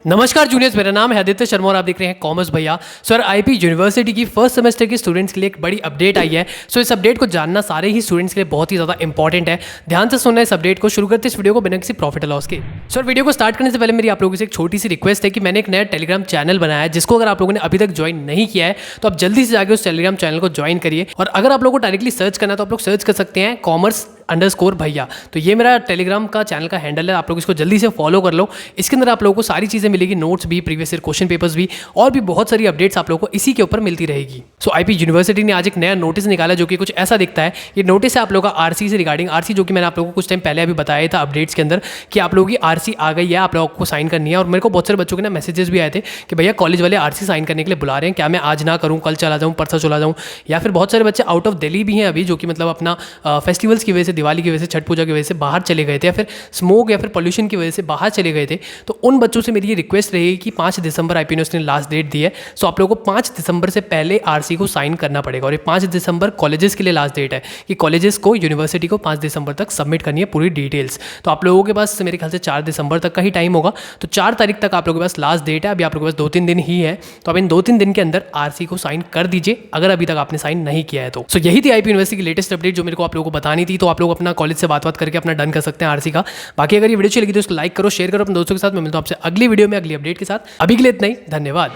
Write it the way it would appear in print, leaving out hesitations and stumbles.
नमस्कार जूनियर्स, मेरा नाम है आदित्य शर्मा और आप देख रहे हैं कॉमर्स भैया। सर आईपी यूनिवर्सिटी की फर्स्ट सेमेस्टर के स्टूडेंट्स के लिए एक बड़ी अपडेट आई है। सो इस अपडेट को जानना सारे ही स्टूडेंट्स के लिए बहुत ही ज़्यादा इंपॉर्टेंट है। ध्यान से सुनना इस अपडेट को। शुरू करते इस वीडियो को बिना किसी प्रॉफिट लॉस के। सर वीडियो को स्टार्ट करने से पहले मेरी आप लोगों से एक छोटी सी रिक्वेस्ट है कि मैंने एक नया टेलीग्राम चैनल बनाया है, जिसको अगर आप लोगों ने अभी तक ज्वाइन नहीं किया है तो आप जल्दी से जाकर उस टेलीग्राम चैनल को ज्वाइन करिए। और अगर आप लोगों को डायरेक्टली सर्च करना है तो आप लोग सर्च कर सकते हैं कॉमर्स_भैया। तो ये मेरा टेलीग्राम का चैनल का हैंडल है, आप लोग इसको जल्दी से फॉलो कर लो। इसके अंदर आप लोगों को सारी चीज़ें मिलेगी, नोट्स भी, प्रीवियस ईयर क्वेश्चन पेपर्स भी, और भी बहुत सारी अपडेट्स आप लोगों को इसी के ऊपर मिलती रहेगी। सो आईपी यूनिवर्सिटी ने आज एक नया नोटिस निकाला जो कि कुछ ऐसा दिखता है। ये नोटिस है आप लोगों का आरसी से रिगार्डिंग। आरसी जो कि मैंने आप लोगों को कुछ टाइम पहले अभी बताया था अपडेट्स के अंदर कि आप लोगों की आरसी आ गई है, आप लोगों को साइन करनी है। और मेरे को बहुत सारे बच्चों के ना मैसेजेस भी आए थे कि भैया कॉलेज वाले आरसी साइन करने के लिए बुला रहे हैं, क्या मैं आज ना करूँ, कल चला जाऊँ, परसों चला जाऊँ। या फिर बहुत सारे बच्चे आउट ऑफ दिल्ली भी हैं अभी, जो कि मतलब अपना फेस्टिवल्स की वजह से, दिवाली की वजह से, छठ पूजा की वजह से बाहर चले गए थे, या फिर स्मोक या फिर पोल्यूशन की वजह से बाहर चले गए थे। तो उन बच्चों से मेरी ये रिक्वेस्ट रहेगी कि 5 दिसंबर आईपी यूनिवर्सिटी ने लास्ट डेट दी है। सो आप लोगों को 5 दिसंबर से पहले आरसी को साइन करना पड़ेगा। और ये 5 दिसंबर कॉलेजेस के लिए लास्ट डेट है कि कॉलेजेस को, यूनिवर्सिटी को 5 दिसंबर तक सबमिट करनी है पूरी डिटेल्स। तो आप लोगों के पास मेरे ख्याल से 4 दिसंबर तक का ही टाइम होगा। तो 4 तारीख तक आप लोगों के पास लास्ट डेट है। अभी आप लोगों के पास 2-3 दिन ही है। तो आप इन 2-3 दिन के अंदर आरसी को साइन कर दीजिए अगर अभी तक आपने साइन नहीं किया है तो। सो यही थी आईपी यूनिवर्सिटी की लेटेस्ट अपडेट जो मेरे को आप लोगों को बतानी थी। तो आप लोग अपना कॉलेज से बात करके अपना डन कर सकते हैं आरसी का। बाकी अगर ये वीडियो अच्छी लगी तो इसको लाइक करो, शेयर करो अपने दोस्तों के साथ। मैं मिलता हूं आपसे अगली वीडियो में अगली अपडेट के साथ। अभी के लिए इतना ही, धन्यवाद।